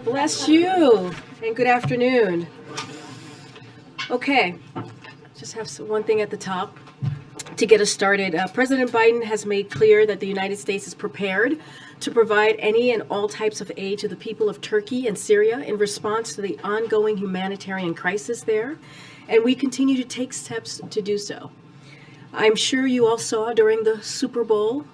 Bless you, and good afternoon. Okay, just have one thing at the top to get us started. President Biden has made clear that the United States is prepared to provide any and all types of aid to the people of Turkey and Syria in response to the ongoing humanitarian crisis there, and we continue to take steps to do so. I'm sure you all saw during the Super Bowl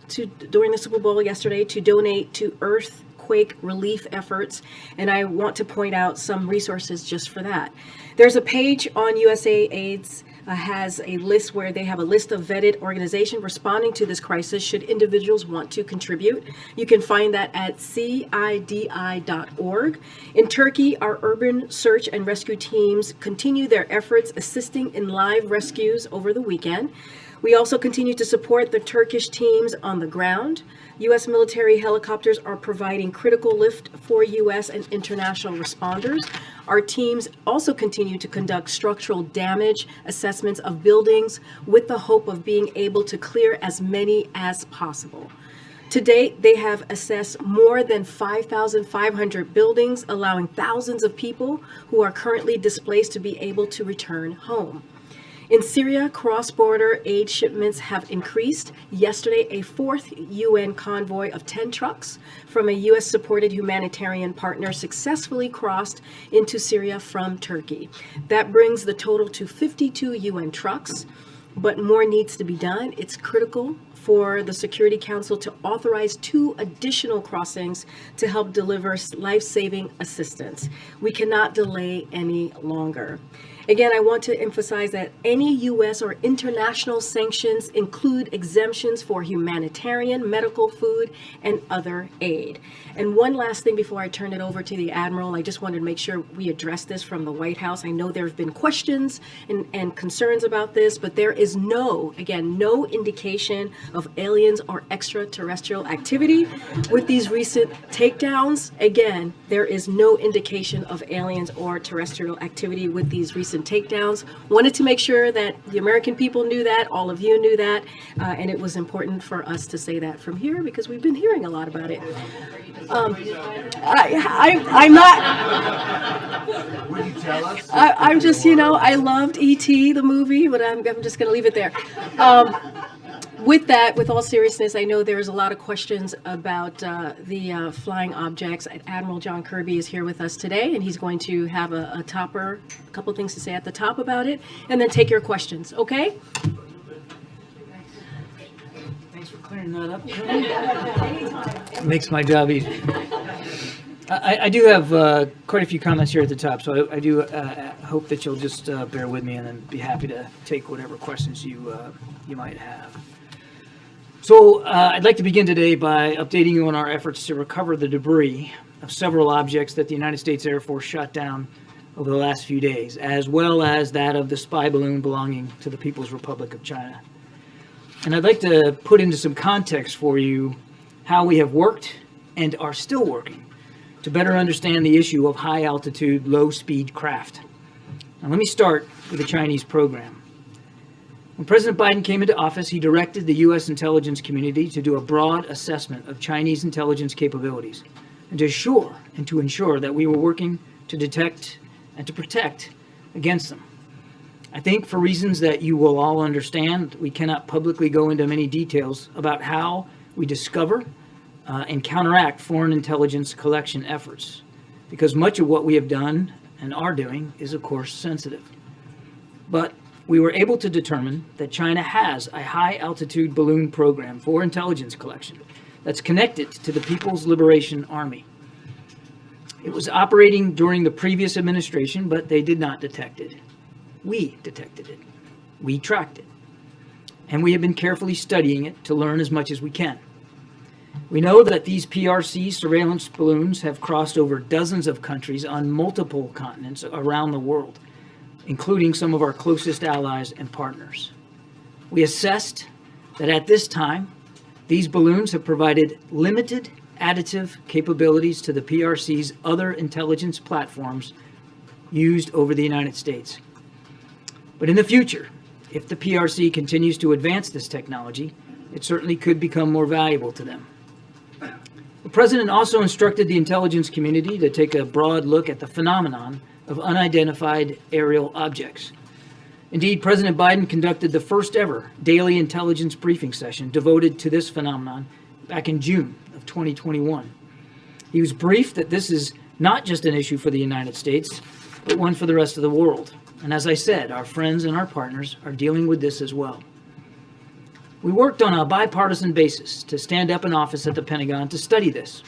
yesterday to donate to earthquake relief efforts, and I want to point out some resources just for that. There's a page on USAID's has a list where they have a list of vetted organizations responding to this crisis should individuals want to contribute. You can find that at CIDI.org. In Turkey, our urban search and rescue teams continue their efforts assisting in live rescues over the weekend. We also continue to support the Turkish teams on the ground. U.S. military helicopters are providing critical lift for U.S. and international responders. Our teams also continue to conduct structural damage assessments of buildings with the hope of being able to clear as many as possible. To date, they have assessed more than 5,500 buildings, allowing thousands of people who are currently displaced to be able to return home. In Syria, cross-border aid shipments have increased. Yesterday, a fourth UN convoy of 10 trucks from a U.S.-supported humanitarian partner successfully crossed into Syria from Turkey. That brings the total to 52 UN trucks, but more needs to be done. It's critical for the Security Council to authorize 2 additional crossings to help deliver life-saving assistance. We cannot delay any longer. Again, I want to emphasize that any U.S. or international sanctions include exemptions for humanitarian, medical, food, and other aid. And one last thing before I turn it over to the Admiral, I just wanted to make sure we address this from the White House. I know there have been questions and concerns about this, but there is no indication of aliens or extraterrestrial activity with these recent takedowns. Again, there is no indication of aliens or terrestrial activity with these recent takedowns. Wanted to make sure that the American people knew that, all of you knew that, and it was important for us to say that from here because we've been hearing a lot about it. I'm not. Would you tell us? I'm just, I loved E.T. the movie, but I'm just going to leave it there. With that, with all seriousness, I know there's a lot of questions about the flying objects. Admiral John Kirby is here with us today, and he's going to have a couple things to say at the top about it, and then take your questions, okay? Thanks for clearing that up. Makes my job easy. I do have quite a few comments here at the top, so I do hope that you'll just bear with me and then be happy to take whatever questions you might have. So I'd like to begin today by updating you on our efforts to recover the debris of several objects that the United States Air Force shot down over the last few days, as well as that of the spy balloon belonging to the People's Republic of China. And I'd like to put into some context for you how we have worked and are still working to better understand the issue of high-altitude, low-speed craft. Now let me start with the Chinese program. When President Biden came into office, he directed the U.S. intelligence community to do a broad assessment of Chinese intelligence capabilities and to ensure that we were working to detect and to protect against them. I think for reasons that you will all understand, we cannot publicly go into many details about how we discover and counteract foreign intelligence collection efforts, because much of what we have done and are doing is, of course, sensitive. But we were able to determine that China has a high-altitude balloon program for intelligence collection that's connected to the People's Liberation Army. It was operating during the previous administration, but they did not detect it. We detected it. We tracked it. And we have been carefully studying it to learn as much as we can. We know that these PRC surveillance balloons have crossed over dozens of countries on multiple continents around the world, including some of our closest allies and partners. We assessed that at this time, these balloons have provided limited additive capabilities to the PRC's other intelligence platforms used over the United States. But in the future, if the PRC continues to advance this technology, it certainly could become more valuable to them. The President also instructed the intelligence community to take a broad look at the phenomenon of unidentified aerial objects. Indeed, President Biden conducted the first ever daily intelligence briefing session devoted to this phenomenon back in June of 2021. He was briefed that this is not just an issue for the United States, but one for the rest of the world. And as I said, our friends and our partners are dealing with this as well. We worked on a bipartisan basis to stand up an office at the Pentagon to study this,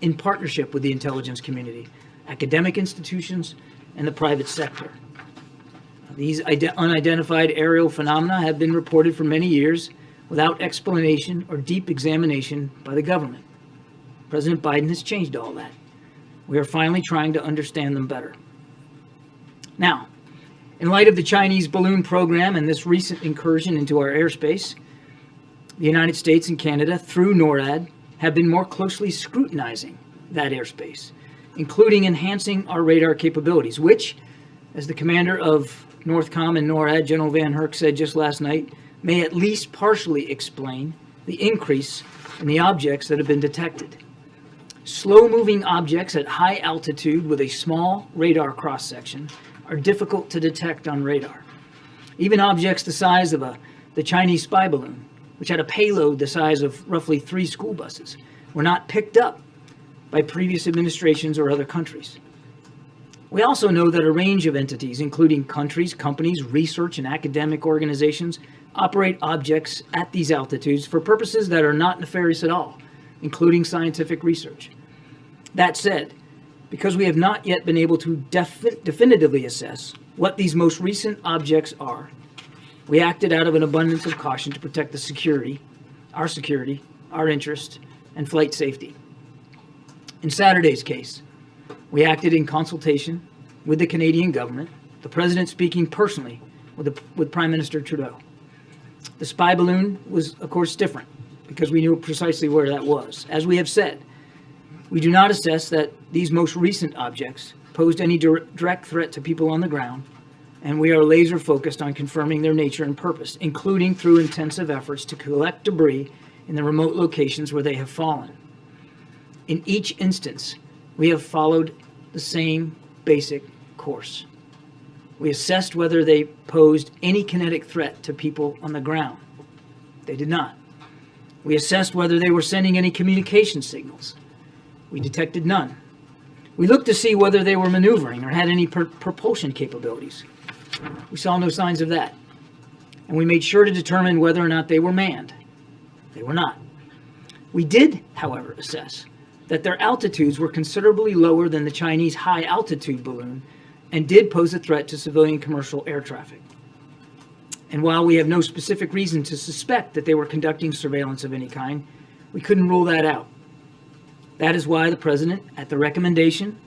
in partnership with the intelligence community, academic institutions, and the private sector. These unidentified aerial phenomena have been reported for many years without explanation or deep examination by the government. President Biden has changed all that. We are finally trying to understand them better. Now, in light of the Chinese balloon program and this recent incursion into our airspace, the United States and Canada, through NORAD, have been more closely scrutinizing that airspace, including enhancing our radar capabilities, which, as the commander of NORTHCOM and NORAD, General Van Herk, said just last night, may at least partially explain the increase in the objects that have been detected. Slow-moving objects at high altitude with a small radar cross-section are difficult to detect on radar. Even objects the size of the Chinese spy balloon, which had a payload the size of roughly 3 school buses, were not picked up by previous administrations or other countries. We also know that a range of entities, including countries, companies, research, and academic organizations, operate objects at these altitudes for purposes that are not nefarious at all, including scientific research. That said, because we have not yet been able to definitively assess what these most recent objects are, we acted out of an abundance of caution to protect the security, our interest, and flight safety. In Saturday's case, we acted in consultation with the Canadian government, the President speaking personally with Prime Minister Trudeau. The spy balloon was, of course, different because we knew precisely where that was. As we have said, we do not assess that these most recent objects posed any direct threat to people on the ground, and we are laser focused on confirming their nature and purpose, including through intensive efforts to collect debris in the remote locations where they have fallen. In each instance, we have followed the same basic course. We assessed whether they posed any kinetic threat to people on the ground. They did not. We assessed whether they were sending any communication signals. We detected none. We looked to see whether they were maneuvering or had any propulsion capabilities. We saw no signs of that. And we made sure to determine whether or not they were manned. They were not. We did, however, assess that their altitudes were considerably lower than the Chinese high-altitude balloon and did pose a threat to civilian commercial air traffic. And while we have no specific reason to suspect that they were conducting surveillance of any kind, we couldn't rule that out. That is why the President, at the recommendation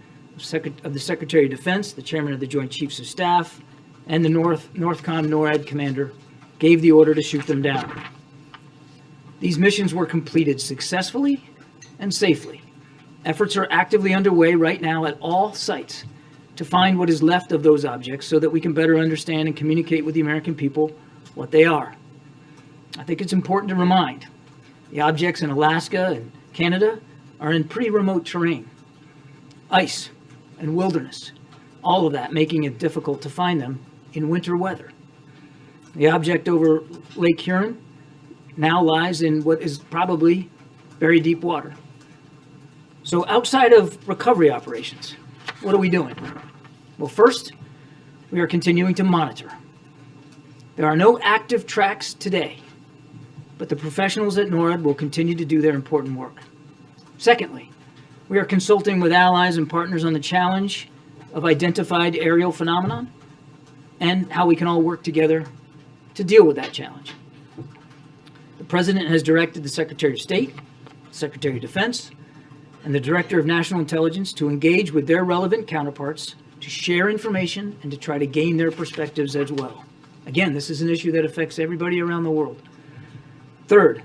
of the Secretary of Defense, the Chairman of the Joint Chiefs of Staff, and the NORTHCOM NORAD commander, gave the order to shoot them down. These missions were completed successfully and safely. Efforts are actively underway right now at all sites to find what is left of those objects so that we can better understand and communicate with the American people what they are. I think it's important to remind the objects in Alaska and Canada are in pretty remote terrain, ice and wilderness, all of that making it difficult to find them in winter weather. The object over Lake Huron now lies in what is probably very deep water. So outside of recovery operations, what are we doing? Well, first, we are continuing to monitor. There are no active tracks today, but the professionals at NORAD will continue to do their important work. Secondly, we are consulting with allies and partners on the challenge of identified aerial phenomenon and how we can all work together to deal with that challenge. The President has directed the Secretary of State, Secretary of Defense, and the Director of National Intelligence to engage with their relevant counterparts to share information and to try to gain their perspectives as well. Again, this is an issue that affects everybody around the world. Third,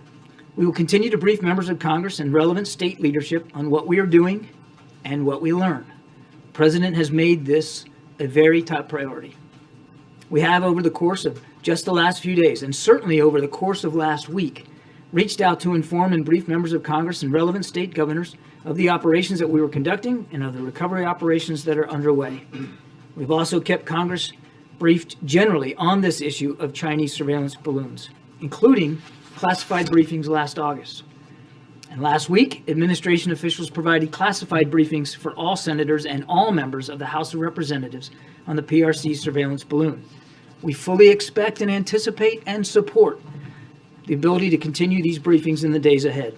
we will continue to brief members of Congress and relevant state leadership on what we are doing and what we learn. The President has made this a very top priority. We have, over the course of just the last few days, and certainly over the course of last week, reached out to inform and brief members of Congress and relevant state governors of the operations that we were conducting and of the recovery operations that are underway. We've also kept Congress briefed generally on this issue of Chinese surveillance balloons, including classified briefings last August. And last week, administration officials provided classified briefings for all senators and all members of the House of Representatives on the PRC surveillance balloon. We fully expect and anticipate and support the ability to continue these briefings in the days ahead.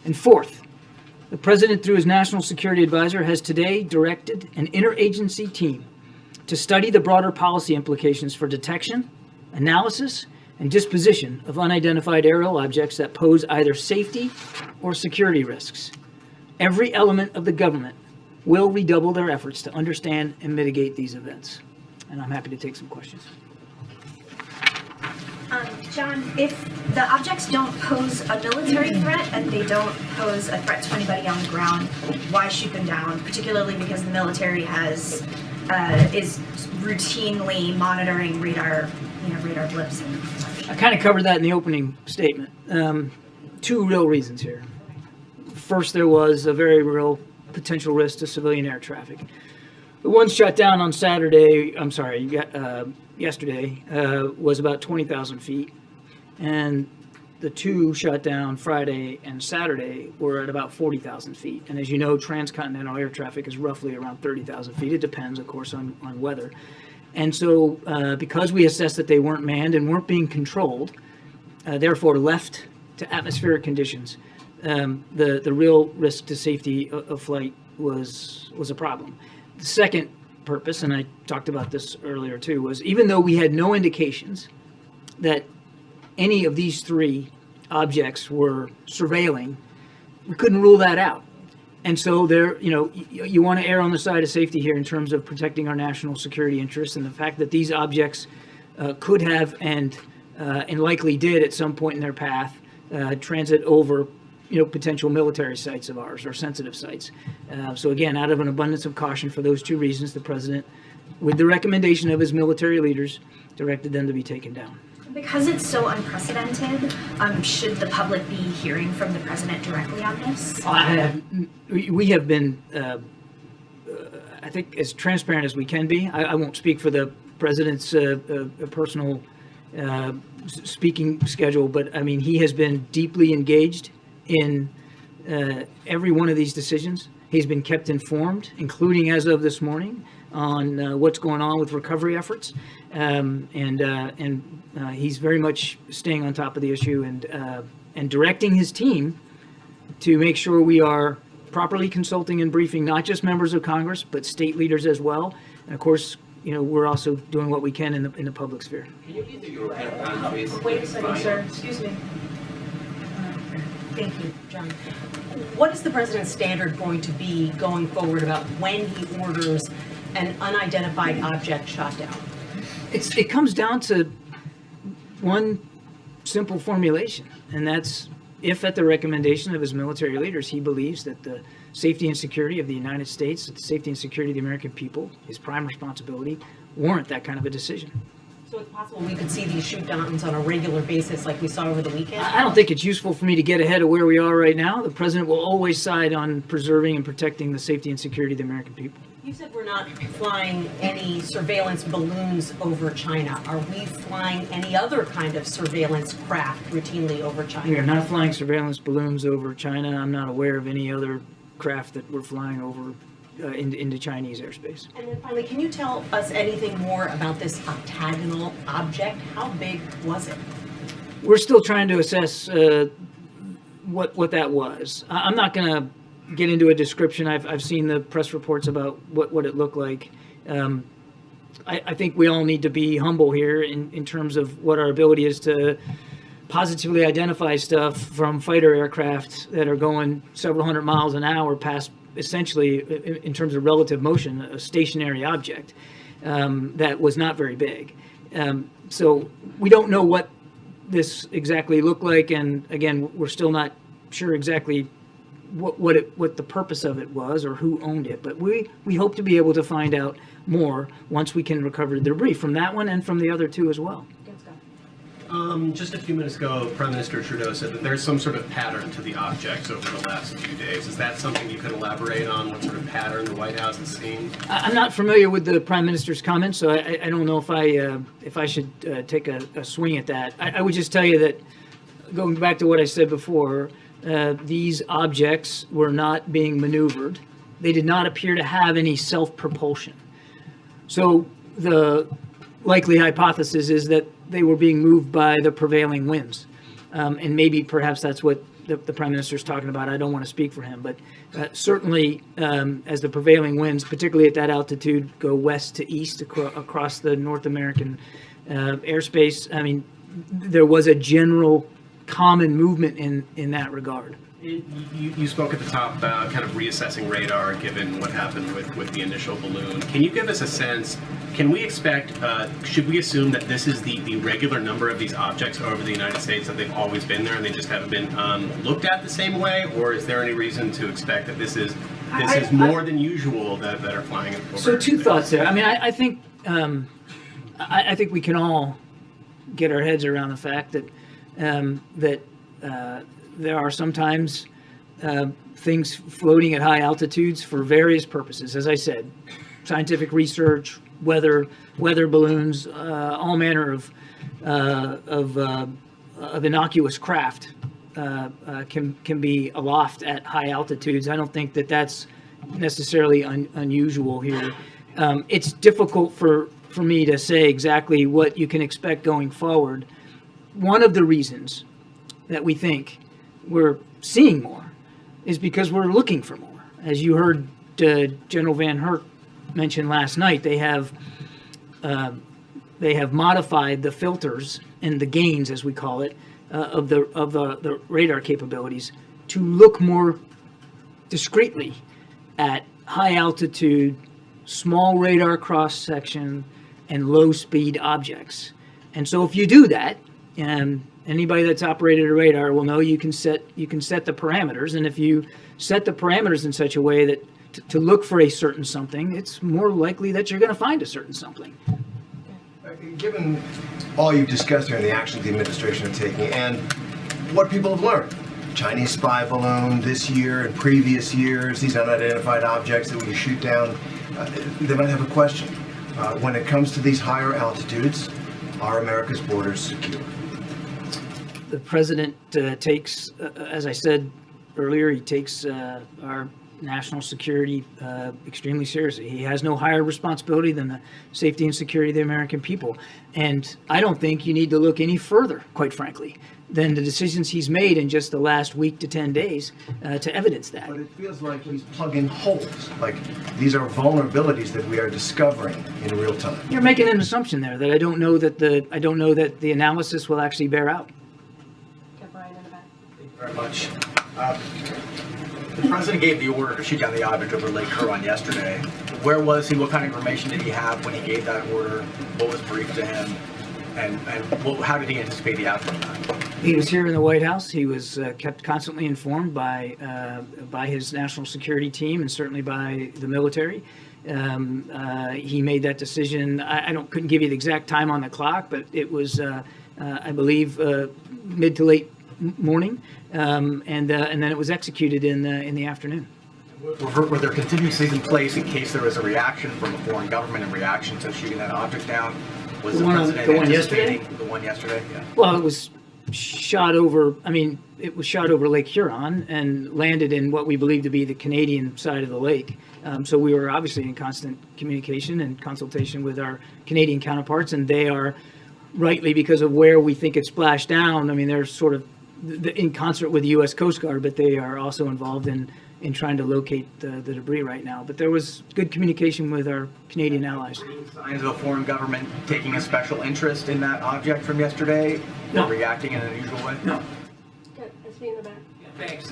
And fourth, the President, through his National Security Advisor, has today directed an interagency team to study the broader policy implications for detection, analysis, and disposition of unidentified aerial objects that pose either safety or security risks. Every element of the government will redouble their efforts to understand and mitigate these events. And I'm happy to take some questions. John, if the objects don't pose a military threat and they don't pose a threat to anybody on the ground, why shoot them down? Particularly because the military is routinely monitoring radar blips and such. I kind of covered that in the opening statement. Two real reasons here. First, there was a very real potential risk to civilian air traffic. The one shot down on yesterday was about 20,000 feet, and the two shot down Friday and Saturday were at about 40,000 feet. And as you know, transcontinental air traffic is roughly around 30,000 feet. It depends, of course, on weather. And so because we assessed that they weren't manned and weren't being controlled, therefore left to atmospheric conditions, the real risk to safety of flight was a problem. The second purpose, and I talked about this earlier too, was even though we had no indications that any of these three objects were surveilling, we couldn't rule that out. And so you want to err on the side of safety here in terms of protecting our national security interests, and the fact that these objects could have and likely did at some point in their path transit over potential military sites of ours or sensitive sites. So again, out of an abundance of caution for those two reasons, the President, with the recommendation of his military leaders, directed them to be taken down. Because it's so unprecedented, should the public be hearing from the President directly on this? We have been, I think, as transparent as we can be. I won't speak for the President's personal speaking schedule, but I mean, he has been deeply engaged in every one of these decisions. He's been kept informed, including as of this morning, on what's going on with recovery efforts, and he's very much staying on top of the issue and directing his team to make sure we are properly consulting and briefing not just members of Congress but state leaders as well. And of course, we're also doing what we can in the public sphere. Can you leave the European countries? Wait a second, sir. Excuse me. Thank you, John. What is the President's standard going to be going forward about when he orders an unidentified object shot down? It comes down to one simple formulation, and that's if at the recommendation of his military leaders, he believes that the safety and security of the United States, the safety and security of the American people, his prime responsibility, warrant that kind of a decision. So it's possible we could see these shoot downs on a regular basis like we saw over the weekend? I don't think it's useful for me to get ahead of where we are right now. The President will always side on preserving and protecting the safety and security of the American people. You said we're not flying any surveillance balloons over China. Are we flying any other kind of surveillance craft routinely over China? We are not flying surveillance balloons over China. I'm not aware of any other craft that we're flying over into Chinese airspace. And then finally, can you tell us anything more about this octagonal object? How big was it? We're still trying to assess what that was. I'm not going to get into a description. I've seen the press reports about what it looked like. I think we all need to be humble here in terms of what our ability is to positively identify stuff from fighter aircraft that are going several hundred miles an hour past, essentially, in terms of relative motion, a stationary object that was not very big. So we don't know what this exactly looked like, and again, we're still not sure exactly what the purpose of it was or who owned it. But we hope to be able to find out more once we can recover the debris from that one and from the other two as well. Just a few minutes ago, Prime Minister Trudeau said that there's some sort of pattern to the objects over the last few days. Is that something you could elaborate on, what sort of pattern the White House has seen? I'm not familiar with the Prime Minister's comments, so I don't know if I should take a swing at that. I would just tell you that, going back to what I said before, these objects were not being maneuvered. They did not appear to have any self-propulsion. So the likely hypothesis is that they were being moved by the prevailing winds. And maybe perhaps that's what the Prime Minister's talking about. I don't want to speak for him, but certainly as the prevailing winds, particularly at that altitude, go west to east across the North American airspace, I mean, there was a general common movement in that regard. You spoke at the top about kind of reassessing radar given what happened with the initial balloon. Can you give us a sense, can we expect, should we assume that this is the regular number of these objects over the United States, that they've always been there and they just haven't been looked at the same way? Or is there any reason to expect that this is more than usual that are flying over? So two thoughts there. I mean, I think we can all get our heads around the fact that there are sometimes things floating at high altitudes for various purposes. As I said, scientific research, weather balloons, all manner of innocuous craft can be aloft at high altitudes. I don't think that that's necessarily unusual here. It's difficult for me to say exactly what you can expect going forward. One of the reasons that we think we're seeing more is because we're looking for more. As you heard General Van Herk mention last night, they have modified the filters and the gains, as we call it, of the radar capabilities to look more discreetly at high altitude, small radar cross section, and low speed objects. And so if you do that, and anybody that's operated a radar will know you can set the parameters, and if you set the parameters in such a way that to look for a certain something, it's more likely that you're going to find a certain something. Given all you've discussed here and the actions the administration are taking and what people have learned, Chinese spy balloon this year and previous years, these unidentified objects that we shoot down, they might have a question. When it comes to these higher altitudes, are America's borders secure? The president takes, as I said earlier, he takes our national security extremely seriously. He has no higher responsibility than the safety and security of the American people. And I don't think you need to look any further, quite frankly, than the decisions he's made in just the last week to 10 days to evidence that. But it feels like he's plugging holes. Like these are vulnerabilities that we are discovering in real time. You're making an assumption there that I don't know that the analysis will actually bear out. Thank you very much. The president gave the order to shoot down the object over Lake Huron yesterday. Where was he? What kind of information did he have when he gave that order? What was briefed to him? And how did he anticipate the outcome of that? He was here in the White House. He was kept constantly informed by his national security team and certainly by the military. He made that decision. I couldn't give you the exact time on the clock, but it was, I believe, mid to late morning, and then it was executed in the afternoon. Were there contingencies in place in case there was a reaction from a foreign government in reaction to shooting that object down? Was the president anticipating the one yesterday? Yeah. Well, it was shot over, it was shot over Lake Huron and landed in what we believe to be the Canadian side of the lake. So we were obviously in constant communication and consultation with our Canadian counterparts, and they are rightly, because of where we think it splashed down, they're sort of in concert with the U.S. Coast Guard, but they are also involved in trying to locate the debris right now. But there was good communication with our Canadian allies. Signs of a foreign government taking a special interest in that object from yesterday? No. Or reacting in an unusual way? No. Good. Let's be in the back. Thanks.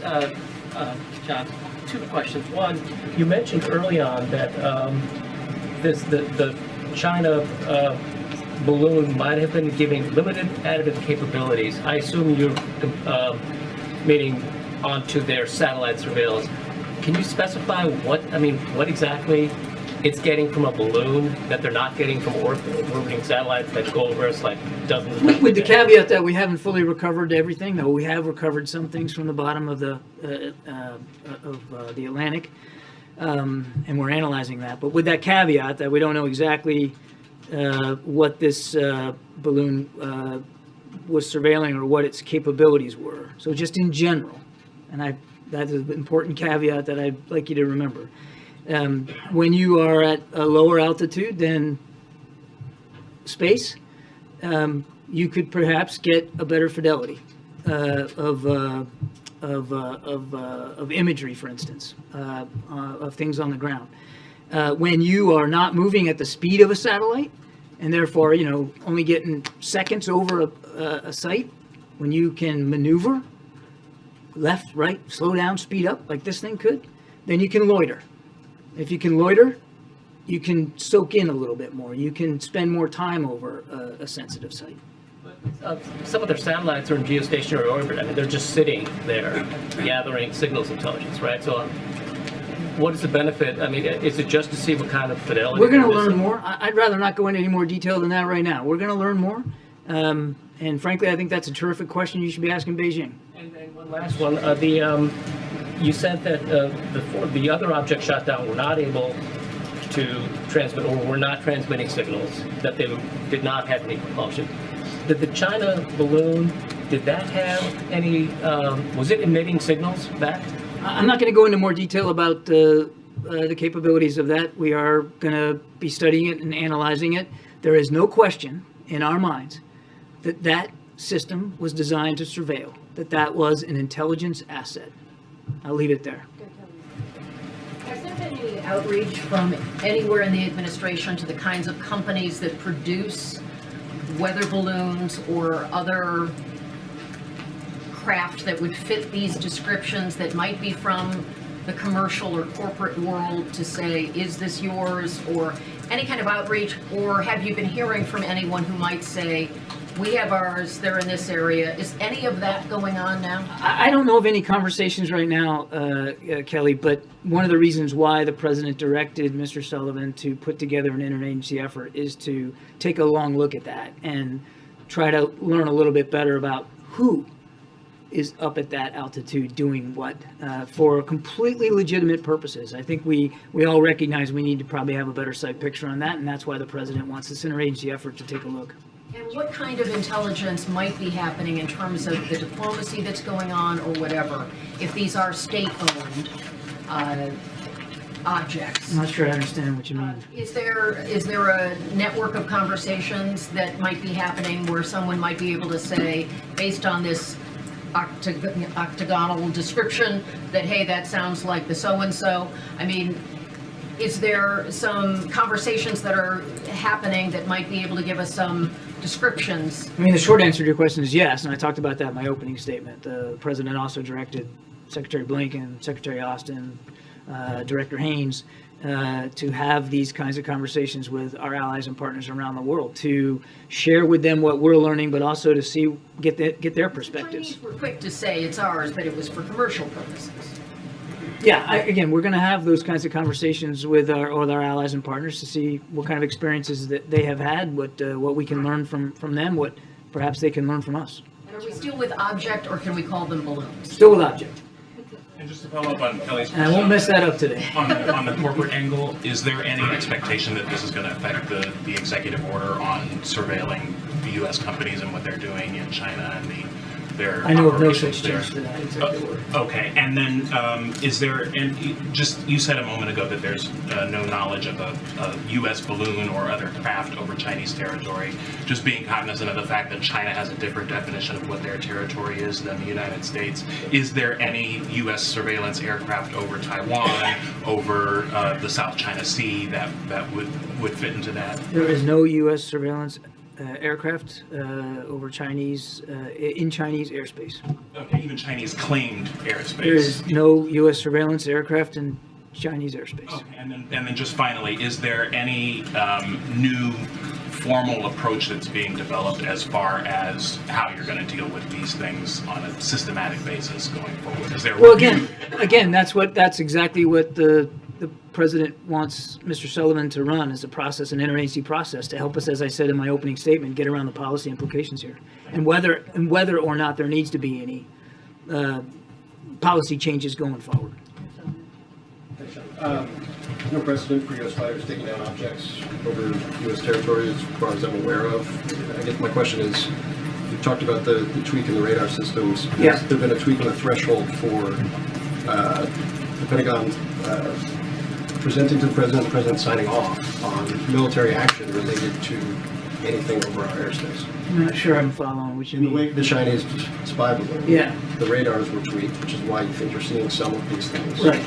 John, two questions. One, you mentioned early on that the China balloon might have been giving limited additive capabilities. I assume you're meaning onto their satellite surveillance. Can you specify what exactly it's getting from a balloon that they're not getting from orbiting satellites that go over us like dozens of times? With the caveat that we haven't fully recovered everything, though we have recovered some things from the bottom of the Atlantic, and we're analyzing that. But with that caveat that we don't know exactly what this balloon was surveilling or what its capabilities were. So just in general, and that is an important caveat that I'd like you to remember. When you are at a lower altitude than space, you could perhaps get a better fidelity of imagery, for instance, of things on the ground. When you are not moving at the speed of a satellite, and therefore, only getting seconds over a site, when you can maneuver left, right, slow down, speed up, like this thing could, then you can loiter. If you can loiter, you can soak in a little bit more. You can spend more time over a sensitive site. Some of their satellites are in geostationary orbit. They're just sitting there gathering signals intelligence, right? So what is the benefit? Is it just to see what kind of fidelity? We're going to learn more. I'd rather not go into any more detail than that right now. We're going to learn more. And frankly, I think that's a terrific question you should be asking Beijing. And one last one. You said that the other objects shot down were not able to transmit, or were not transmitting signals, that they did not have any propulsion. Did the China balloon, did that have any, was it emitting signals back? I'm not going to go into more detail about the capabilities of that. We are going to be studying it and analyzing it. There is no question in our minds that that system was designed to surveil, that was an intelligence asset. I'll leave it there. Has there been any outreach from anywhere in the administration to the kinds of companies that produce weather balloons or other craft that would fit these descriptions that might be from the commercial or corporate world to say, is this yours, or any kind of outreach? Or have you been hearing from anyone who might say, we have ours, they're in this area? Is any of that going on now? I don't know of any conversations right now, Kelly, but one of the reasons why the president directed Mr. Sullivan to put together an interagency effort is to take a long look at that and try to learn a little bit better about who is up at that altitude doing what for completely legitimate purposes. I think we all recognize we need to probably have a better sight picture on that, and that's why the president wants this interagency effort to take a look. And what kind of intelligence might be happening in terms of the diplomacy that's going on or whatever, if these are state-owned objects? I'm not sure I understand what you mean. Is there a network of conversations that might be happening where someone might be able to say, based on this octagonal description, that, hey, that sounds like the so-and-so? Is there some conversations that are happening that might be able to give us some descriptions? The short answer to your question is yes, and I talked about that in my opening statement. The president also directed Secretary Blinken, Secretary Austin, Director Haynes to have these kinds of conversations with our allies and partners around the world, to share with them what we're learning, but also to get their perspectives. The Chinese were quick to say it's ours, but it was for commercial purposes. Yeah, again, we're going to have those kinds of conversations with our allies and partners to see what kind of experiences that they have had, what we can learn from them, what perhaps they can learn from us. And are we still with object, or can we call them balloons? Still with object. And just to follow up on Kelly's question, And I won't mess that up today. on the corporate angle, is there any expectation that this is going to affect the executive order on surveilling the U.S. companies and what they're doing in China and their I know of no operations such there. change to that executive order. Okay, and then is there, and you said a moment ago that there's no knowledge of a U.S. balloon or other craft over Chinese territory, just being cognizant of the fact that China has a different definition of what their territory is than the United States. Is there any U.S. surveillance aircraft over Taiwan, over the South China Sea that would fit into that? There is no U.S. surveillance aircraft over Chinese, in Chinese airspace. Okay, even Chinese claimed airspace. There is no U.S. surveillance aircraft in Chinese airspace. Okay, and then just finally, is there any new formal approach that's being developed as far as how you're going to deal with these things on a systematic basis going forward? Is there Well, again, that's exactly what the president wants Mr. Sullivan to run, as a process, an interagency process, to help us, as I said in my opening statement, get around the policy implications here, and whether or not there needs to be any policy changes going forward. No precedent for U.S. fighters taking down objects over U.S. territory, as far as I'm aware of. I guess my question is, you talked about the tweak in the radar systems. Yeah. Has there been a tweak in the threshold for the Pentagon presenting to the president signing off on military action related to anything over our airspace? I'm not sure I'm following what you In the mean. wake of the Chinese spy balloon, Yeah. the radars were tweaked, which is why you think you're seeing some of these things. Right.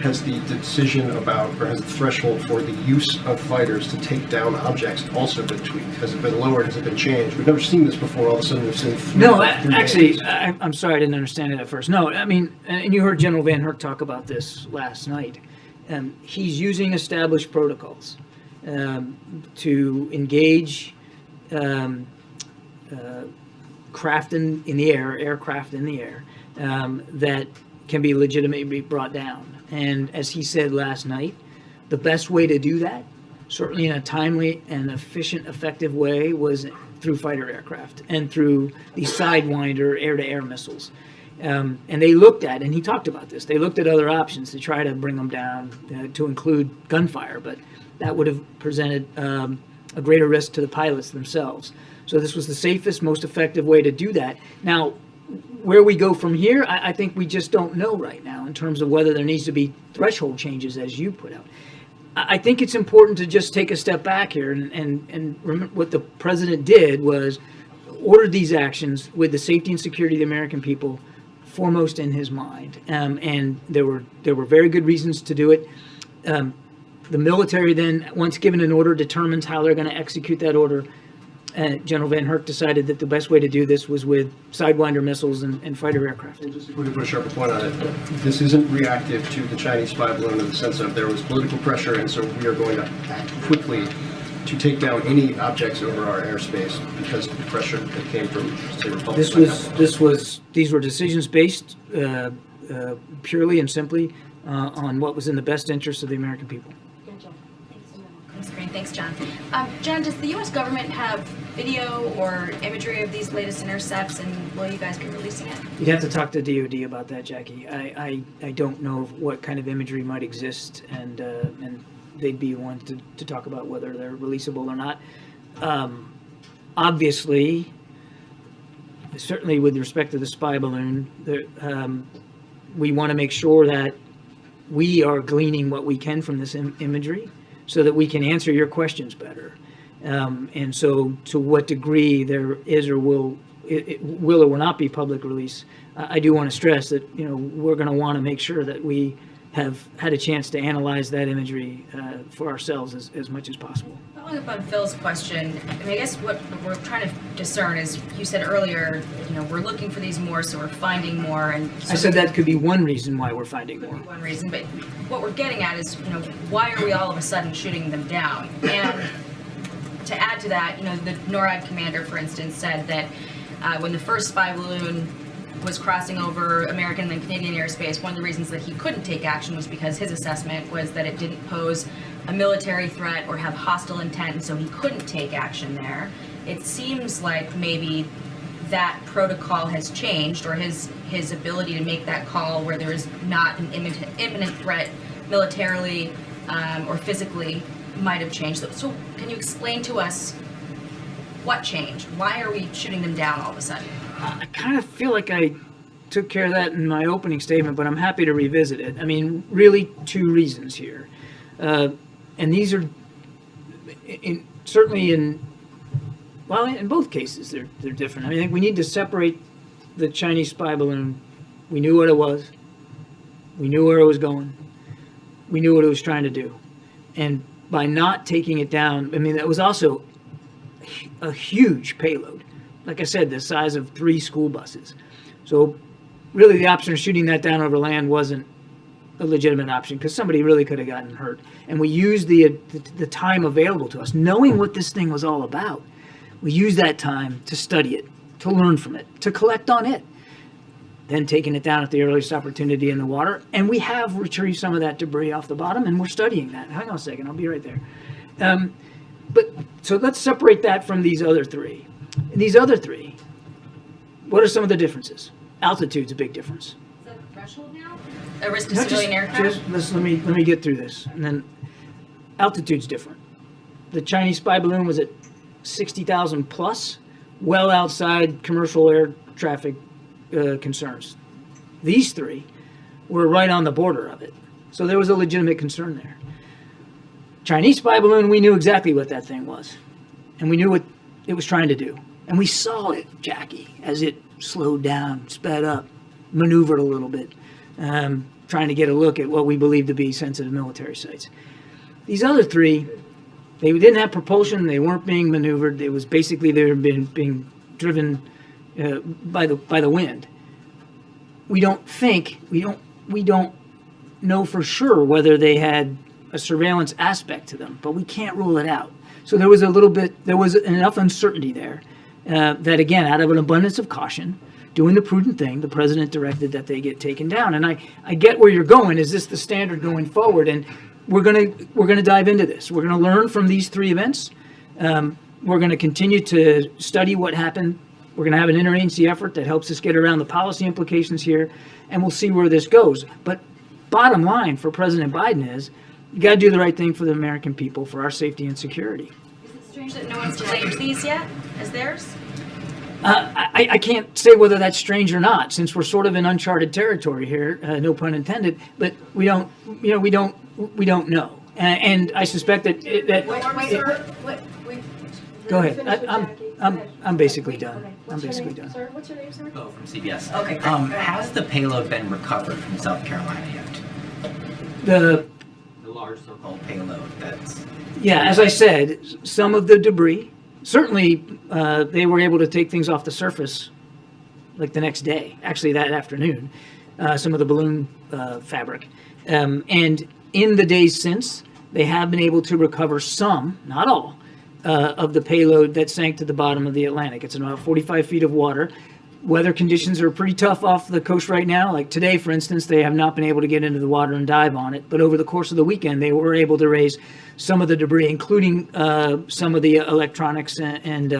Has the decision about, or has the threshold for the use of fighters to take down objects also been tweaked? Has it been lowered? Has it been changed? We've never seen this before. All of a sudden we've seen three Actually, days. I'm sorry, I didn't understand it at first. No, I mean, and you heard General Van Herk talk about this last night. He's using established protocols to engage craft in the air, aircraft in the air, that can be legitimately brought down. And as he said last night, the best way to do that, certainly in a timely and efficient, effective way, was through fighter aircraft and through these Sidewinder air-to-air missiles. And they looked at, and he talked about this, they looked at other options to try to bring them down, to include gunfire, but that would have presented a greater risk to the pilots themselves. So this was the safest, most effective way to do that. Now, where we go from here, I think we just don't know right now in terms of whether there needs to be threshold changes, as you put out. I think it's important to just take a step back here and remember what the president did was ordered these actions with the safety and security of the American people foremost in his mind. And there were very good reasons to do it. The military then, once given an order, determines how they're going to execute that order. General Van Herk decided that the best way to do this was with Sidewinder missiles and fighter aircraft. And just if we can put a sharper point on it, this isn't reactive to the Chinese spy balloon in the sense of there was political pressure, and so we are going to act quickly to take down any objects over our airspace because of the pressure that came from, say, Republicans. These were decisions based purely and simply on what was in the best interest of the American people. Thanks, John. John, does the U.S. government have video or imagery of these latest intercepts, and will you guys be releasing it? You'd have to talk to DOD about that, Jackie. I don't know what kind of imagery might exist, and they'd be one to talk about whether they're releasable or not. Obviously, certainly with respect to the spy balloon, we want to make sure that we are gleaning what we can from this imagery, so that we can answer your questions better. And so to what degree there is or will or will not be public release, I do want to stress that, we're going to want to make sure that we have had a chance to analyze that imagery for ourselves as much as possible. Following up on Phil's question, I guess what we're trying to discern is, you said earlier, we're looking for these more, so we're finding more. And so I said that could be one reason why we're finding more. One reason, but what we're getting at is, why are we all of a sudden shooting them down? And to add to that, the NORAD commander, for instance, said that when the first spy balloon was crossing over American and Canadian airspace, one of the reasons that he couldn't take action was because his assessment was that it didn't pose a military threat or have hostile intent, and so he couldn't take action there. It seems like maybe that protocol has changed, or his ability to make that call where there is not an imminent threat militarily or physically might have changed. So can you explain to us what changed? Why are we shooting them down all of a sudden? I kind of feel like I took care of that in my opening statement, but I'm happy to revisit it. I mean, really two reasons here. And these are certainly in both cases, they're different. I mean, I think we need to separate the Chinese spy balloon. We knew what it was. We knew where it was going. We knew what it was trying to do. And by not taking it down, I mean, that was also a huge payload. Like I said, the size of 3 school buses. So really the option of shooting that down over land wasn't a legitimate option because somebody really could have gotten hurt. And we used the time available to us, knowing what this thing was all about. We used that time to study it, to learn from it, to collect on it. Then taking it down at the earliest opportunity in the water. And we have retrieved some of that debris off the bottom, and we're studying that. Hang on a second, I'll be right there. So let's separate that from these other 3. And these other 3, what are some of the differences? Altitude's a big difference. Is that the threshold now? A risk to civilian aircraft? Let me get through this. And then altitude's different. The Chinese spy balloon was at 60,000 plus, well outside commercial air traffic concerns. These 3 were right on the border of it. So there was a legitimate concern there. Chinese spy balloon, we knew exactly what that thing was. And we knew what it was trying to do. And we saw it, Jackie, as it slowed down, sped up, maneuvered a little bit, trying to get a look at what we believe to be sensitive military sites. These other 3, they didn't have propulsion, they weren't being maneuvered, it was basically they were being driven by the wind. We don't know for sure whether they had a surveillance aspect to them, but we can't rule it out. So there was enough uncertainty there that, again, out of an abundance of caution, doing the prudent thing, the president directed that they get taken down. And I get where you're going. Is this the standard going forward? And we're gonna dive into this. We're gonna learn from these 3 events. We're gonna continue to study what happened. We're gonna have an interagency effort that helps us get around the policy implications here, and we'll see where this goes. But bottom line for President Biden is, you got to do the right thing for the American people, for our safety and security. Is it strange that no one's claimed these yet as theirs? I can't say whether that's strange or not, since we're sort of in uncharted territory here, no pun intended. But we don't know, and I suspect that. Go ahead. I'm basically done. I'm basically done. Sir, what's your name, sir? Oh, from CBS. Okay. Has the payload been recovered from South Carolina yet? The large so-called payload that's... Yeah, as I said, some of the debris, certainly they were able to take things off the surface like the next day, actually that afternoon, some of the balloon fabric. And in the days since, they have been able to recover some, not all, of the payload that sank to the bottom of the Atlantic. It's in about 45 feet of water. Weather conditions are pretty tough off the coast right now. Like today, for instance, they have not been able to get into the water and dive on it. But over the course of the weekend, they were able to raise some of the debris, including some of the electronics and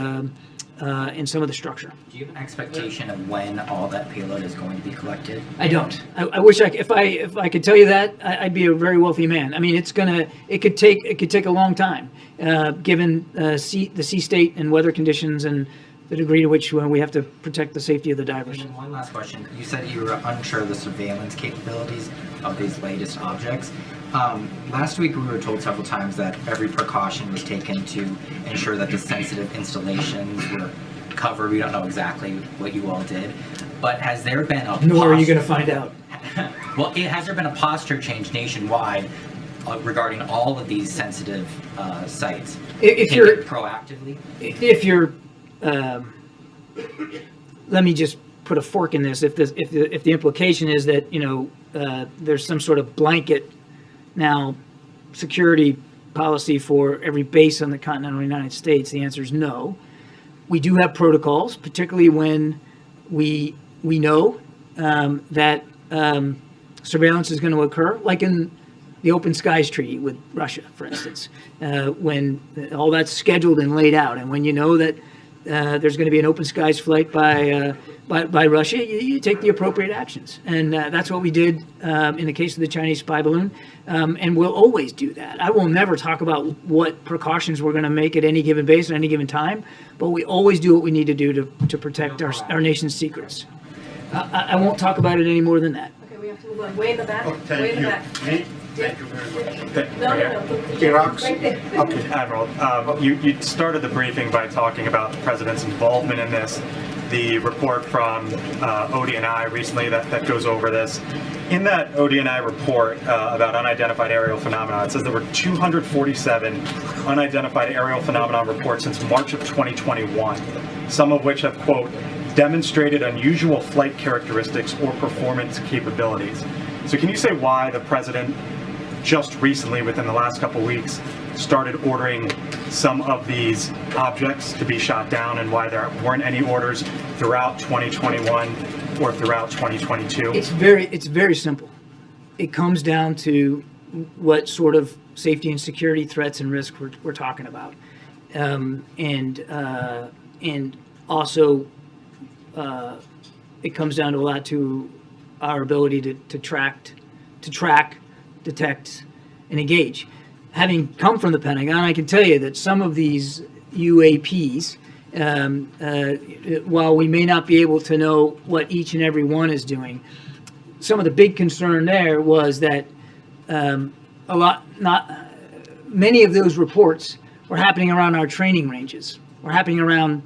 some of the structure. Do you have an expectation of when all that payload is going to be collected? I don't. I wish if I could tell you that, I'd be a very wealthy man. I mean, it could take a long time, given the sea state and weather conditions and the degree to which we have to protect the safety of the divers. And one last question. You said you were unsure of the surveillance capabilities of these latest objects. Last week we were told several times that every precaution was taken to ensure that the sensitive installations were covered. We don't know exactly what you all did, but has there been a Nor are you going to find out. Well, has there been a posture change nationwide regarding all of these sensitive sites? If you're proactively, let me just put a fork in this. If the implication is that there's some sort of blanket now security policy for every base on the continental United States, the answer is no. We do have protocols, particularly when we know that surveillance is going to occur, like in the Open Skies Treaty with Russia, for instance, when all that's scheduled and laid out, and when you know that there's going to be an open skies flight by Russia, you take the appropriate actions. And that's what we did in the case of the Chinese spy balloon. And we'll always do that. I will never talk about what precautions we're going to make at any given base at any given time, but we always do what we need to do to protect our nation's secrets. I won't talk about it any more than that. Okay, we have to move on. Way in the back. Oh, thank Way in the you. back. Me? Thank you very much. No. Iraq's? Right there. Okay. Admiral, you started the briefing by talking about the president's involvement in this. The report from ODNI recently that goes over this. In that ODNI report about unidentified aerial phenomena, it says there were 247 unidentified aerial phenomenon reports since March of 2021, some of which have, quote, demonstrated unusual flight characteristics or performance capabilities. So can you say why the president just recently, within the last couple of weeks, started ordering some of these objects to be shot down, and why there weren't any orders throughout 2021 or throughout 2022? It's very simple. It comes down to what sort of safety and security threats and risks we're talking about, and also it comes down to a lot to our ability to track, detect, and engage. Having come from the Pentagon, I can tell you that some of these UAPs, while we may not be able to know what each and every one is doing, some of the big concern there was that many of those reports were happening around our training ranges, were happening around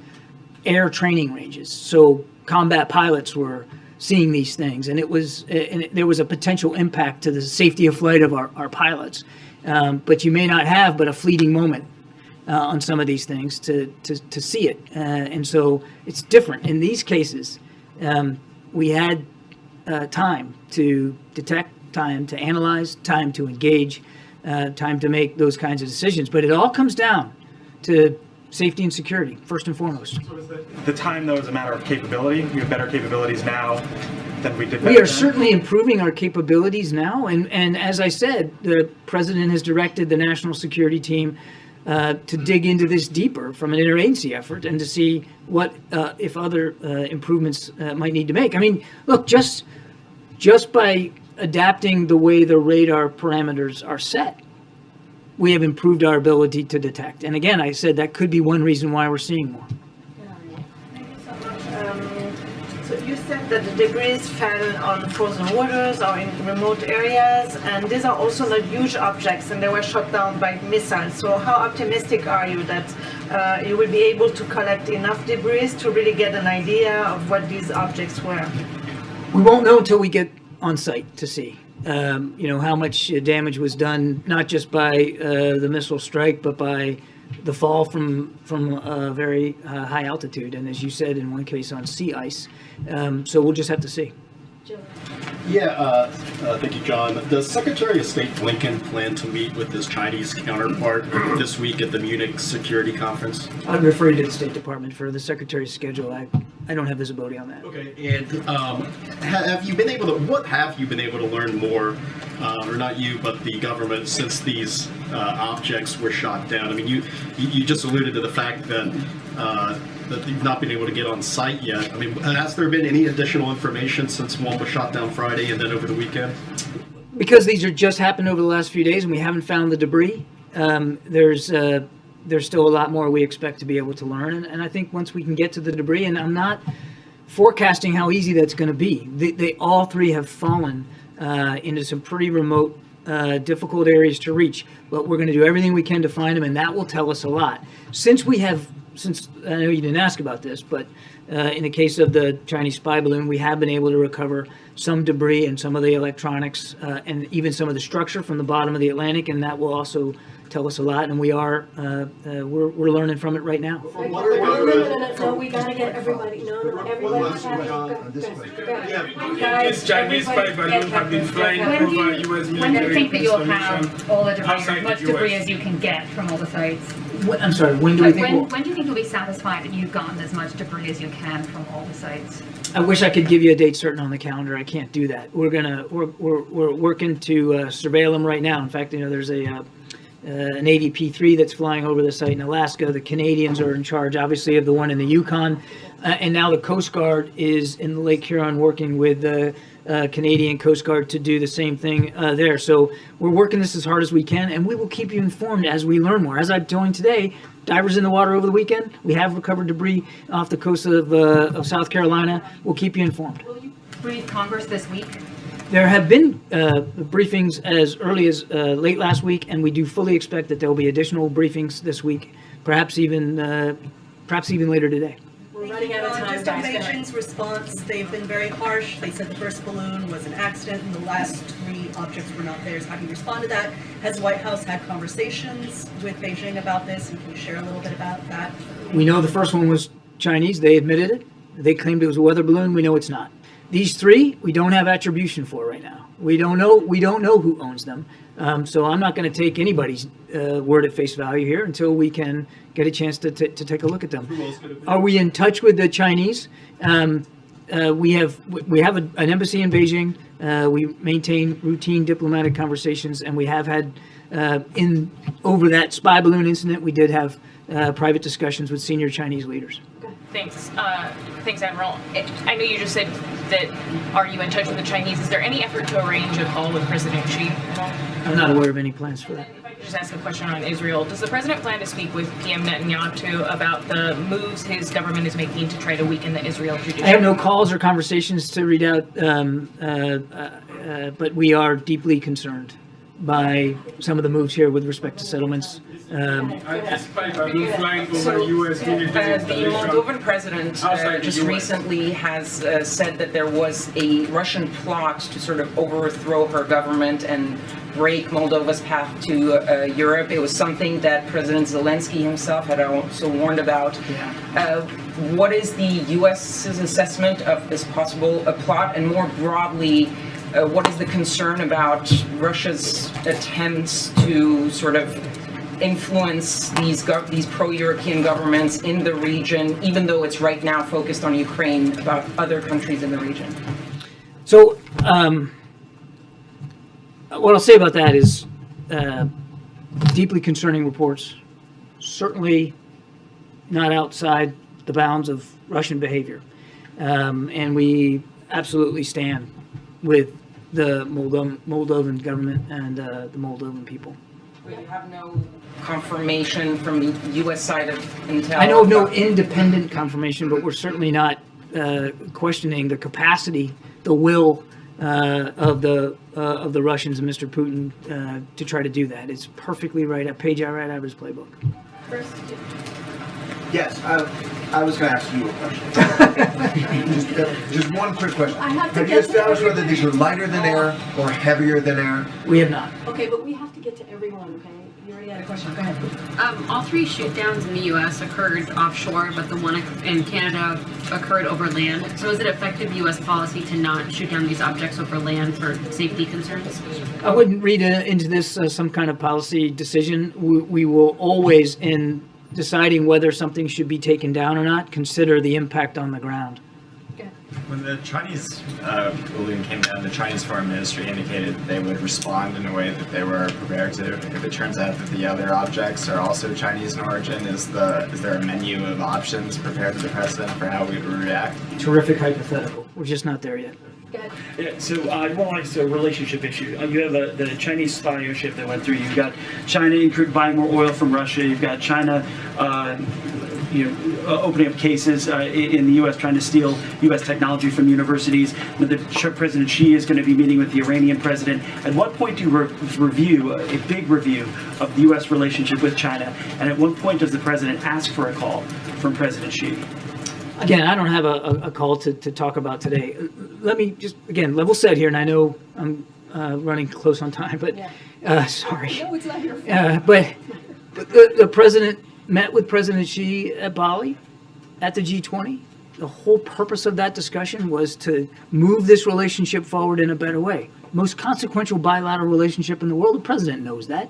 air training ranges. So combat pilots were seeing these things, and there was a potential impact to the safety of flight of our pilots. But you may not have but a fleeting moment on some of these things to see it. And so it's different. In these cases, we had time to detect, time to analyze, time to engage, time to make those kinds of decisions. But it all comes down to safety and security, first and foremost. So is the time, though, is a matter of capability? You have better capabilities now than we did back We are then? certainly improving our capabilities now, and as I said, the president has directed the national security team to dig into this deeper from an interagency effort and to see what, if other improvements might need to make. I mean, look, just by adapting the way the radar parameters are set, we have improved our ability to detect. And again, I said that could be one reason why we're seeing more. Thank you so much. So you said that the debris fell on frozen waters or in remote areas, and these are also not huge objects, and they were shot down by missiles. So how optimistic are you that you will be able to collect enough debris to really get an idea of what these objects were? We won't know until we get on site to see. How much damage was done, not just by the missile strike, but by the fall from a very high altitude, and as you said, in one case on sea ice. So we'll just have to see. Yeah, thank you, John. Does Secretary of State Blinken plan to meet with his Chinese counterpart this week at the Munich Security Conference? I'd refer you to the State Department for the Secretary's schedule. I don't have visibility on that. Okay, and have you been able to learn more, or not you, but the government, since these objects were shot down? I mean, you just alluded to the fact that you've not been able to get on site yet. I mean, has there been any additional information since one was shot down Friday and then over the weekend? Because these are just happened over the last few days and we haven't found the debris, there's still a lot more we expect to be able to learn. And I think once we can get to the debris, and I'm not forecasting how easy that's going to be. They all three have fallen into some pretty remote, difficult areas to reach. But we're going to do everything we can to find them, and that will tell us a lot. Since I know you didn't ask about this, but in the case of the Chinese spy balloon, we have been able to recover some debris and some of the electronics and even some of the structure from the bottom of the Atlantic, and that will also tell us a lot. And we're learning from it right now. No, we gotta get everybody. No, everybody. This Chinese spy balloon have been flying over U.S. military. When do you think that you'll have installation all the debris, outside as much the US? debris as you can get from all the sites? I'm sorry, when do we think When do you think you'll be satisfied that you've gotten as much debris as you can from all the sites? I wish I could give you a date certain on the calendar. I can't do that. We're working to surveil them right now. In fact, there's an ADP-3 that's flying over the site in Alaska. The Canadians are in charge, obviously, of the one in the Yukon. And now the Coast Guard is in Lake Huron working with the Canadian Coast Guard to do the same thing there. So we're working this as hard as we can, and we will keep you informed as we learn more. As I'm telling today, divers in the water over the weekend. We have recovered debris off the coast of South Carolina. We'll keep you informed. Will you brief Congress this week? There have been briefings as early as late last week, and we do fully expect that there will be additional briefings this week, perhaps even later today. We're running out of time, just on Beijing's response, they've been very harsh. They said the first balloon was an accident and the last 3 objects were not theirs. How do you respond to that? Has the White House had conversations with Beijing about this, and can you share a little bit about that? We know the first one was Chinese. They admitted it. They claimed it was a weather balloon. We know it's not. These 3, we don't have attribution for right now. We don't know who owns them. So I'm not going to take anybody's word at face value here until we can get a chance to take a look at them. Are we in touch with the Chinese? We have an embassy in Beijing. We maintain routine diplomatic conversations, and we have had over that spy balloon incident, we did have private discussions with senior Chinese leaders. Thanks. Thanks, Admiral. I know you just said that, are you in touch with the Chinese? Is there any effort to arrange a call with President Xi at all? I'm not aware of any plans for that. If I could just ask a question on Israel. Does the president plan to speak with PM Netanyahu about the moves his government is making to try to weaken the Israel judiciary? I have no calls or conversations to read out, but we are deeply concerned by some of the moves here with respect to settlements. The Moldovan president just recently has said that there was a Russian plot to sort of overthrow her government and break Moldova's path to Europe. It was something that President Zelensky himself had also warned about. What is the U.S.'s assessment of this possible plot, and more broadly, what is the concern about Russia's attempts to sort of influence these pro-European governments in the region, even though it's right now focused on Ukraine, about other countries in the region? So, what I'll say about that is deeply concerning reports, certainly not outside the bounds of Russian behavior. And we absolutely stand with the Moldovan government and the Moldovan people. We have no confirmation from the U.S. side of intel? I know of no independent confirmation, but we're certainly not questioning the capacity, the will of the Russians and Mr. Putin to try to do that. It's perfectly right, a page right out of his playbook. Yes, I was going to ask you a question. just one quick question. Have you established whether these are lighter than air or heavier than air? We have not. Okay, but we have to get to everyone, okay? You already had a question. Go ahead. All 3 shoot-downs in the U.S. occurred offshore, but the one in Canada occurred over land. So is it effective U.S. policy to not shoot down these objects over land for safety concerns? I wouldn't read into this some kind of policy decision. We will always, in deciding whether something should be taken down or not, consider the impact on the ground. When the Chinese balloon came down, the Chinese Foreign Ministry indicated they would respond in a way that they were prepared to. If it turns out that the other objects are also Chinese in origin, is there a menu of options prepared to the president for how we would react? Terrific hypothetical. We're just not there yet. Yeah, so more like it's a relationship issue. You have the Chinese spy ship that went through. You've got China buying more oil from Russia. You've got China opening up cases in the U.S. trying to steal U.S. technology from universities. President Xi is going to be meeting with the Iranian president. At what point do you review a big review of the U.S. relationship with China? And at what point does the president ask for a call from President Xi? Again, I don't have a call to talk about today. Let me just, again, level set here, and I know I'm running close on time, but sorry. No, it's not your fault. But the president met with President Xi at Bali at the G20. The whole purpose of that discussion was to move this relationship forward in a better way. Most consequential bilateral relationship in the world, the president knows that.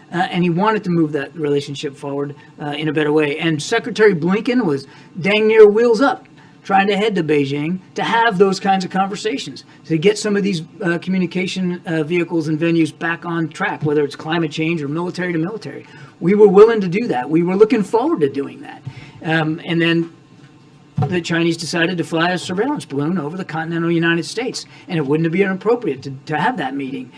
And he wanted to move that relationship forward in a better way. And Secretary Blinken was dang near wheels up, trying to head to Beijing to have those kinds of conversations, to get some of these communication vehicles and venues back on track, whether it's climate change or military to military. We were willing to do that. We were looking forward to doing that. And then the Chinese decided to fly a surveillance balloon over the continental United States, and it wouldn't have been appropriate to have that meeting.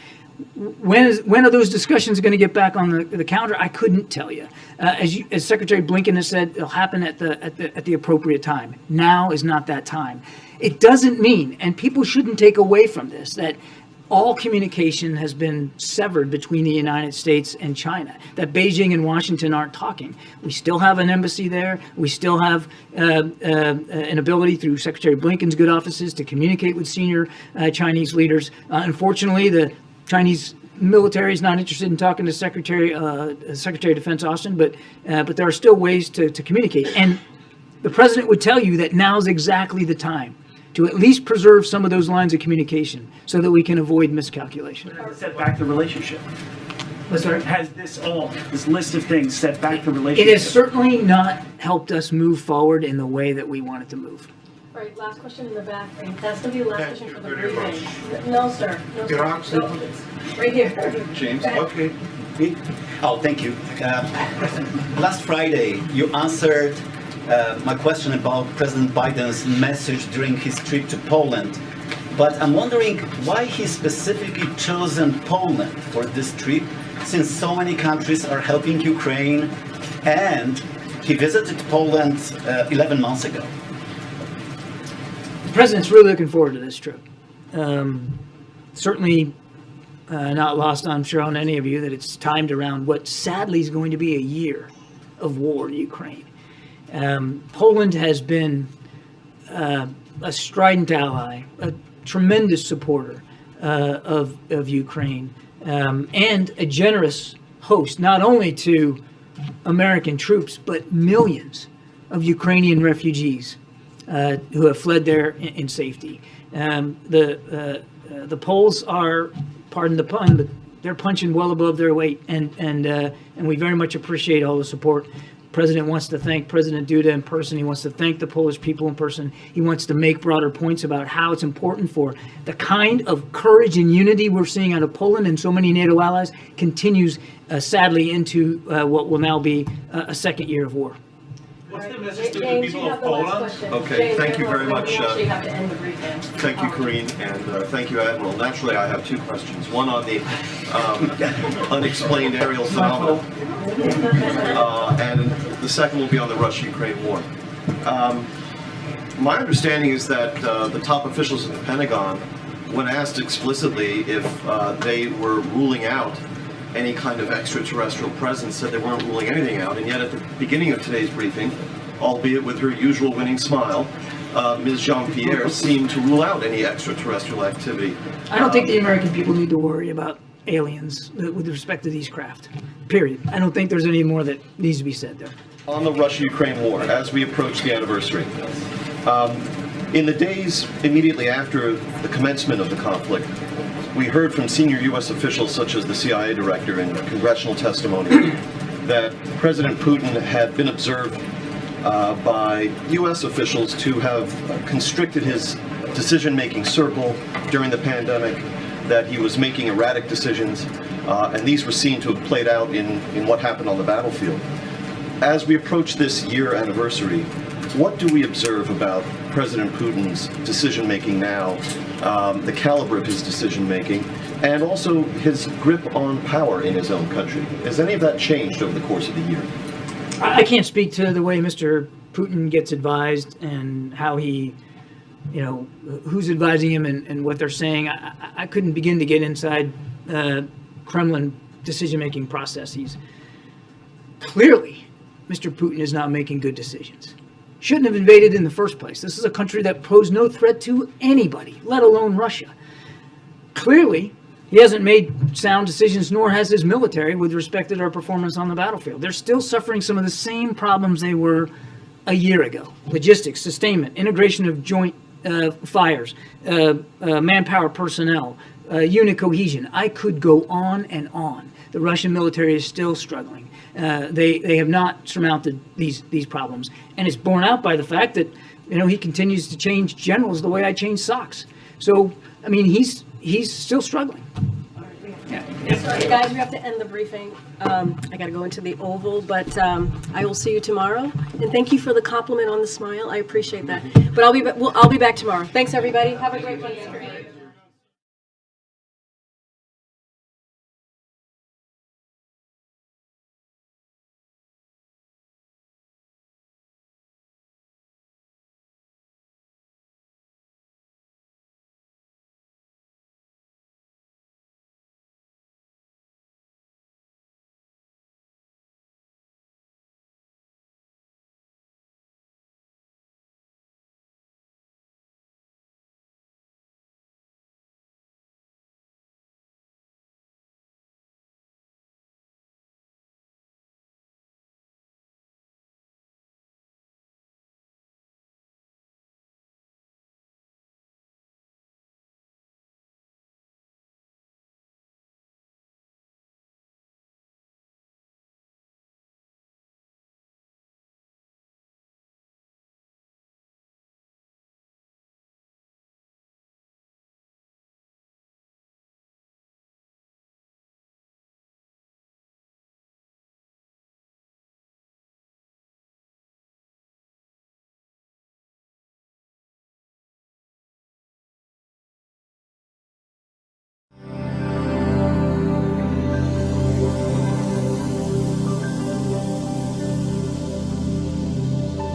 When are those discussions going to get back on the calendar? I couldn't tell you. As Secretary Blinken has said, it'll happen at the appropriate time. Now is not that time. It doesn't mean, and people shouldn't take away from this, that all communication has been severed between the United States and China, that Beijing and Washington aren't talking. We still have an embassy there. We still have an ability through Secretary Blinken's good offices to communicate with senior Chinese leaders. Unfortunately, the Chinese military is not interested in talking to Secretary of Defense Austin, but there are still ways to communicate. And the president would tell you that now's exactly the time to at least preserve some of those lines of communication so that we can avoid miscalculation. Set back the relationship. Has this list of things set back the It relationship? has certainly not helped us move forward in the way that we wanted to move. All right, last question in the back. And that's going to be the last question for the briefing. No, sir. No, sir. No, right here. James, okay. Me? Oh, thank you. Last Friday, you answered my question about President Biden's message during his trip to Poland. But I'm wondering why he specifically chosen Poland for this trip, since so many countries are helping Ukraine, and he visited Poland 11 months ago. The president's really looking forward to this trip. Certainly not lost, I'm sure, on any of you that it's timed around what sadly is going to be a year of war in Ukraine. Poland has been a strident ally, a tremendous supporter of Ukraine, and a generous host, not only to American troops, but millions of Ukrainian refugees who have fled there in safety. The Poles are, pardon the pun, but they're punching well above their weight, and we very much appreciate all the support. The President wants to thank President Duda in person. He wants to thank the Polish people in person. He wants to make broader points about how it's important for the kind of courage and unity we're seeing out of Poland and so many NATO allies continues sadly into what will now be a second year of war. What's the message to the people of Poland? Okay, thank you very much. We actually have to end the briefing. Thank you, Karine, and thank you, Admiral. Naturally, I have two questions. One on the unexplained aerial phenomenon, and the second will be on the Russia-Ukraine war. My understanding is that the top officials in the Pentagon, when asked explicitly if they were ruling out any kind of extraterrestrial presence, said they weren't ruling anything out, and yet at the beginning of today's briefing, albeit with her usual winning smile, Ms. Jean-Pierre seemed to rule out any extraterrestrial activity. I don't think the American people need to worry about aliens with respect to these craft, period. I don't think there's any more that needs to be said there. On the Russia-Ukraine war, as we approach the anniversary, in the days immediately after the commencement of the conflict, we heard from senior U.S. officials such as the CIA director in congressional testimony that President Putin had been observed by U.S. officials to have constricted his decision-making circle during the pandemic, that he was making erratic decisions, and these were seen to have played out in what happened on the battlefield. As we approach this year anniversary, what do we observe about President Putin's decision-making now, the caliber of his decision-making, and also his grip on power in his own country? Has any of that changed over the course of the year? I can't speak to the way Mr. Putin gets advised and how he, who's advising him and what they're saying. I couldn't begin to get inside Kremlin decision-making processes. Clearly, Mr. Putin is not making good decisions. Shouldn't have invaded in the first place. This is a country that posed no threat to anybody, let alone Russia. Clearly, he hasn't made sound decisions, nor has his military, with respect to their performance on the battlefield. They're still suffering some of the same problems they were a year ago. Logistics, sustainment, integration of joint fires, manpower personnel, unit cohesion. I could go on and on. The Russian military is still struggling. They have not surmounted these problems. And it's borne out by the fact that he continues to change generals the way I change socks. So, I mean, he's still struggling. Sorry, guys, we have to end the briefing. I got to go into the Oval, but I will see you tomorrow. And thank you for the compliment on the smile. I appreciate that. But I'll be back tomorrow. Thanks, everybody. Have a great Thanksgiving.